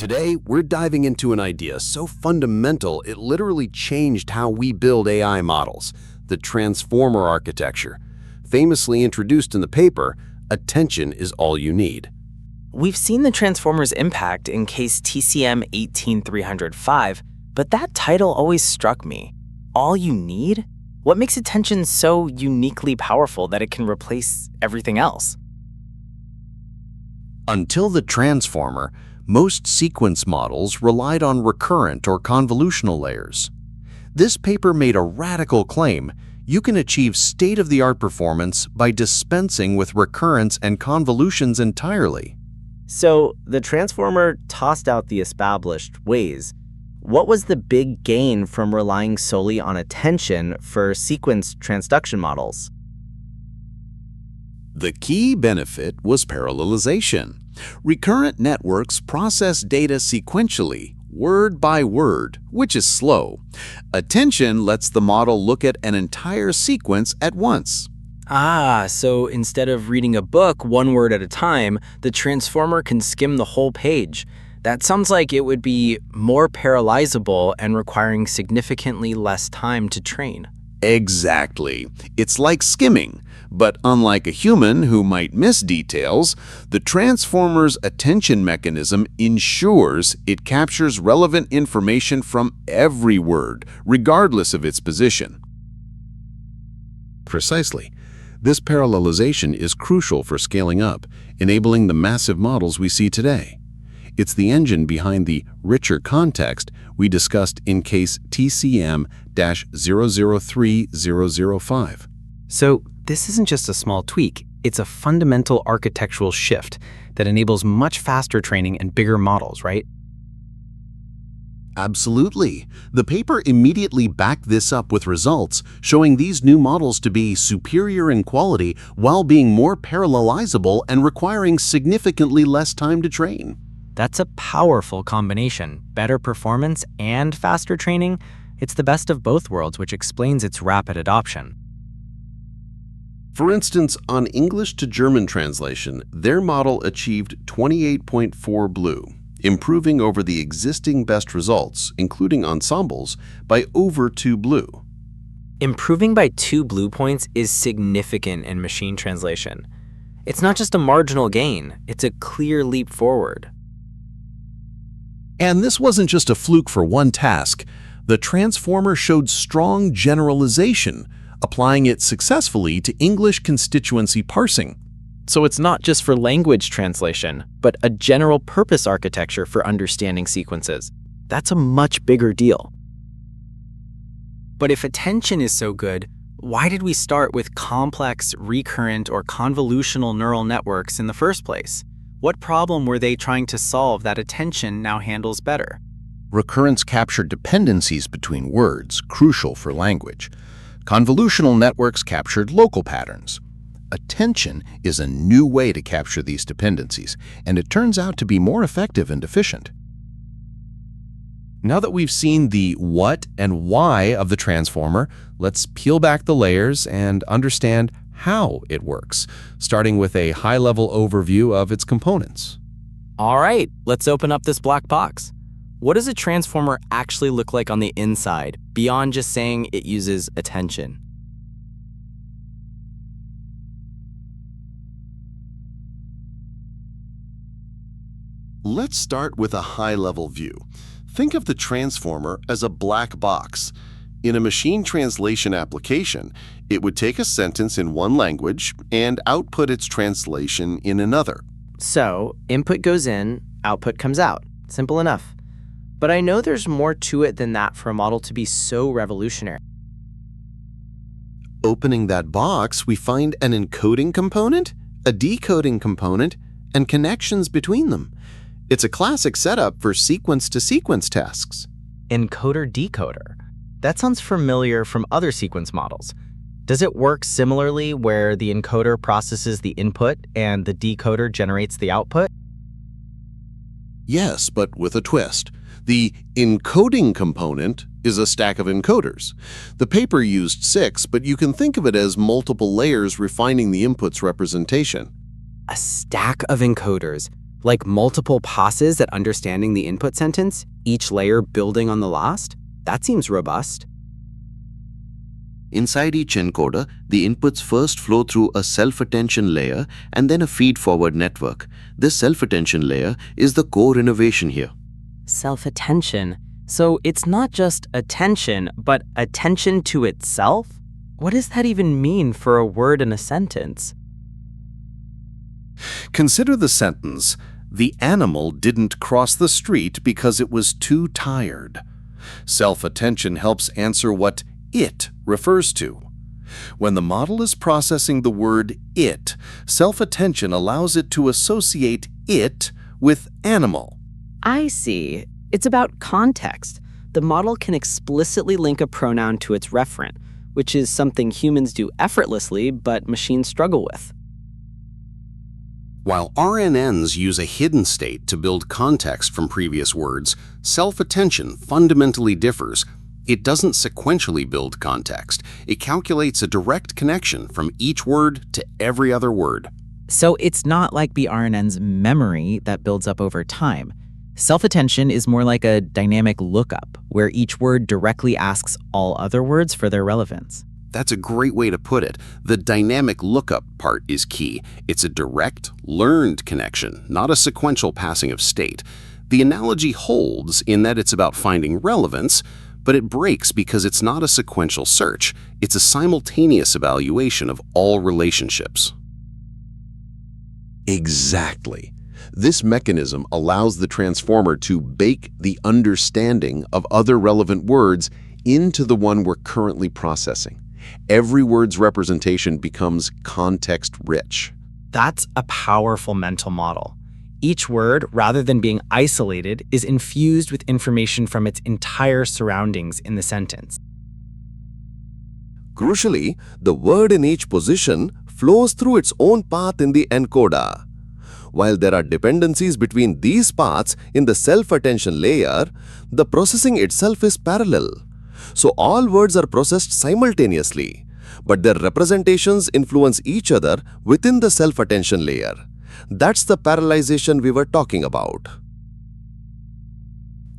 Today, we're diving into an idea so fundamental it literally changed how we build AI models, the transformer architecture. Famously introduced in the paper, attention is all you need. We've seen the transformer's impact in case TCM 18305, but that title always struck me. All you need? What makes attention so uniquely powerful that it can replace everything else? Until the transformer, most sequence models relied on recurrent or convolutional layers. This paper made a radical claim: you can achieve state-of-the-art performance by dispensing with recurrence and convolutions entirely. So the transformer tossed out the established ways. What was the big gain from relying solely on attention for sequence transduction models? The key benefit was parallelization. Recurrent networks process data sequentially, word by word, which is slow. Attention lets the model look at an entire sequence at once. So instead of reading a book one word at a time, the transformer can skim the whole page. That sounds like it would be more parallelizable and requiring significantly less time to train. Exactly. It's like skimming. But unlike a human who might miss details, the transformer's attention mechanism ensures it captures relevant information from every word, regardless of its position. Precisely. This parallelization is crucial for scaling up, enabling the massive models we see today. It's the engine behind the richer context we discussed in case TCM-003005. So this isn't just a small tweak, it's a fundamental architectural shift that enables much faster training and bigger models, right? Absolutely. The paper immediately backed this up with results showing these new models to be superior in quality while being more parallelizable and requiring significantly less time to train. That's a powerful combination. Better performance and faster training. It's the best of both worlds, which explains its rapid adoption. For instance, on English to German translation, their model achieved 28.4 blue, improving over the existing best results, including ensembles, by over 2 blue. Improving by 2 blue points is significant in machine translation. It's not just a marginal gain, it's a clear leap forward. And this wasn't just a fluke for one task. The transformer showed strong generalization, applying it successfully to English constituency parsing. So it's not just for language translation, but a general purpose architecture for understanding sequences. That's a much bigger deal. But if attention is so good, why did we start with complex, recurrent, or convolutional neural networks in the first place? What problem were they trying to solve that attention now handles better? Recurrence captured dependencies between words, crucial for language. Convolutional networks captured local patterns. Attention is a new way to capture these dependencies, and it turns out to be more effective and efficient. Now that we've seen the what and why of the transformer, let's peel back the layers and understand how it works, starting with a high-level overview of its components. All right, let's open up this black box. What does a transformer actually look like on the inside, beyond just saying it uses attention? Let's start with a high-level view. Think of the transformer as a black box. In a machine translation application, it would take a sentence in one language and output its translation in another. So input goes in, output comes out. Simple enough. But I know there's more to it than that for a model to be so revolutionary. Opening that box, we find an encoding component, a decoding component, and connections between them. It's a classic setup for sequence-to-sequence tasks. Encoder-decoder. That sounds familiar from other sequence models. Does it work similarly where the encoder processes the input and the decoder generates the output? Yes, but with a twist. The encoding component is a stack of encoders. The paper used 6, but you can think of it as multiple layers refining the input's representation. A stack of encoders, Like multiple passes at understanding the input sentence, each layer building on the last? That seems robust. Inside each encoder, the inputs first flow through a self-attention layer and then a feed-forward network. This self-attention layer is the core innovation here. Self-attention. So it's not just attention, but attention to itself? What does that even mean for a word in a sentence? Consider the sentence, "The animal didn't cross the street because it was too tired." Self-attention helps answer what it refers to. When the model is processing the word it, self-attention allows it to associate it with animal. I see. It's about context. The model can explicitly link a pronoun to its referent, which is something humans do effortlessly, but machines struggle with. While RNNs use a hidden state to build context from previous words, self-attention fundamentally differs. It doesn't sequentially build context. It calculates a direct connection from each word to every other word. So it's not like BRNN's memory that builds up over time. Self-attention is more like a dynamic lookup, where each word directly asks all other words for their relevance. That's a great way to put it. The dynamic lookup part is key. It's a direct, learned connection, not a sequential passing of state. The analogy holds in that it's about finding relevance, but it breaks because it's not a sequential search. It's a simultaneous evaluation of all relationships. Exactly. This mechanism allows the transformer to bake the understanding of other relevant words into the one we're currently processing. Every word's representation becomes context-rich. That's a powerful mental model. Each word, rather than being isolated, is infused with information from its entire surroundings in the sentence. Crucially, the word in each position flows through its own path in the encoder. While there are dependencies between these paths in the self-attention layer, the processing itself is parallel. So all words are processed simultaneously, but their representations influence each other within the self-attention layer. That's the parallelization we were talking about.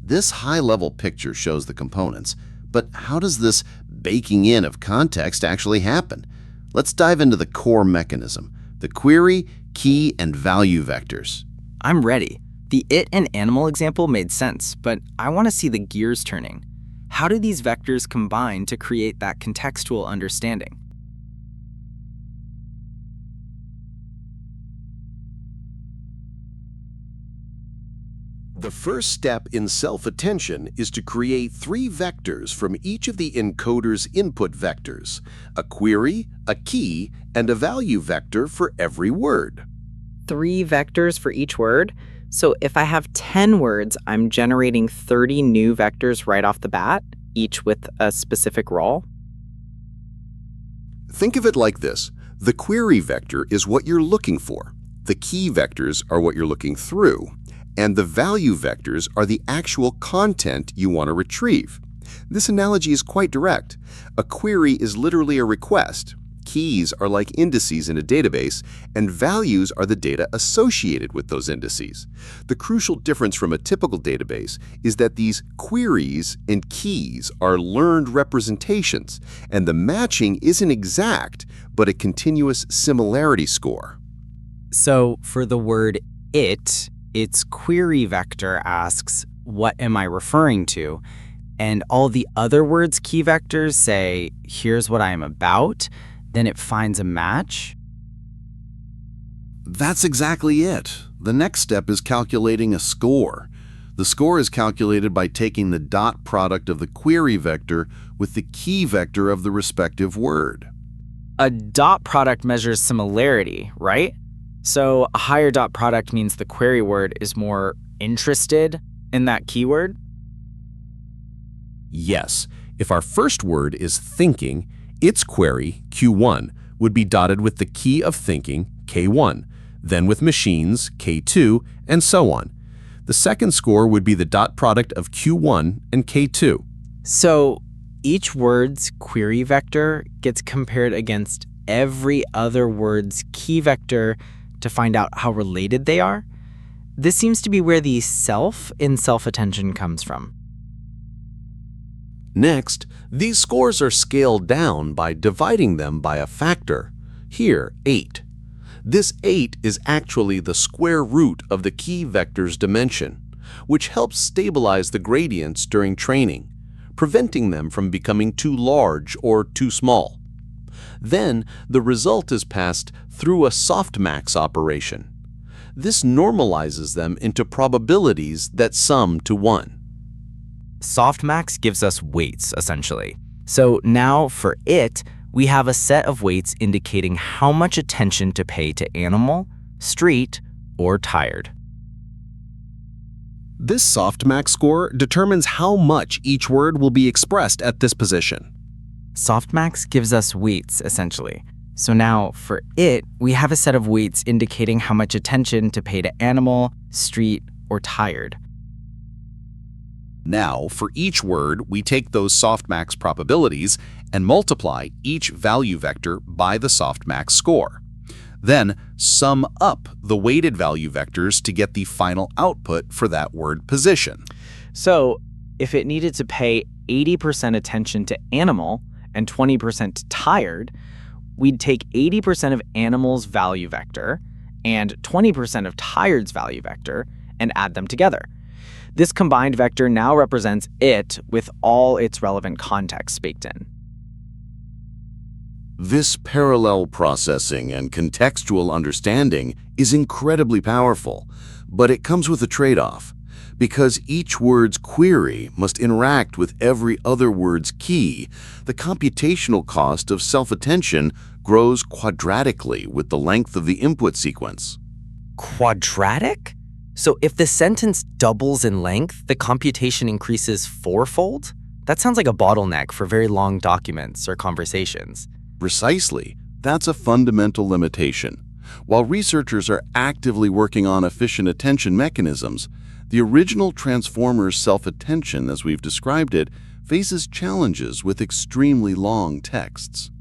This high-level picture shows the components, but how does this baking in of context actually happen? Let's dive into the core mechanism, the query, key, and value vectors. I'm ready. The it and animal example made sense, but I want to see the gears turning. How do these vectors combine to create that contextual understanding? The first step in self-attention is to create 3 vectors from each of the encoder's input vectors, a query, a key, and a value vector for every word. 3 vectors for each word? So if I have 10 words, I'm generating 30 new vectors right off the bat, each with a specific role? Think of it like this. The query vector is what you're looking for. The key vectors are what you're looking through. And the value vectors are the actual content you want to retrieve. This analogy is quite direct. A query is literally a request. Keys are like indices in a database, and values are the data associated with those indices. The crucial difference from a typical database is that these queries and keys are learned representations, and the matching isn't exact, but a continuous similarity score. So for the word it, its query vector asks, what am I referring to? And all the other words' key vectors say, here's what I am about. Then it finds a match? That's exactly it. The next step is calculating a score. The score is calculated by taking the dot product of the query vector with the key vector of the respective word. A dot product measures similarity, right? So a higher dot product means the query word is more interested in that keyword? Yes. If our first word is thinking, its query, Q1, would be dotted with the key of thinking, K1, then with machines, K2, and so on. The second score would be the dot product of Q1 and K2. So each word's query vector gets compared against every other word's key vector to find out how related they are? This seems to be where the self in self-attention comes from. Next, these scores are scaled down by dividing them by a factor, here 8. This 8 is actually the square root of the key vector's dimension, which helps stabilize the gradients during training, preventing them from becoming too large or too small. Then, the result is passed through a softmax operation. This normalizes them into probabilities that sum to 1. Softmax gives us weights, essentially. So now for it, we have a set of weights indicating how much attention to pay to animal, street, or tired. This softmax score determines how much each word will be expressed at this position. Softmax gives us weights, essentially. So now for it, we have a set of weights indicating how much attention to pay to animal, street, or tired. Now, for each word, we take those softmax probabilities and multiply each value vector by the softmax score. Then, sum up the weighted value vectors to get the final output for that word position. So, if it needed to pay 80% attention to animal and 20% to tired, we'd take 80% of animal's value vector and 20% of tired's value vector and add them together. This combined vector now represents it with all its relevant context baked in. This parallel processing and contextual understanding is incredibly powerful, but it comes with a trade-off. Because each word's query must interact with every other word's key, the computational cost of self-attention grows quadratically with the length of the input sequence. Quadratic? So if the sentence doubles in length, the computation increases fourfold? That sounds like a bottleneck for very long documents or conversations. Precisely. That's a fundamental limitation. While researchers are actively working on efficient attention mechanisms, the original transformer's self-attention, as we've described it, faces challenges with extremely long texts.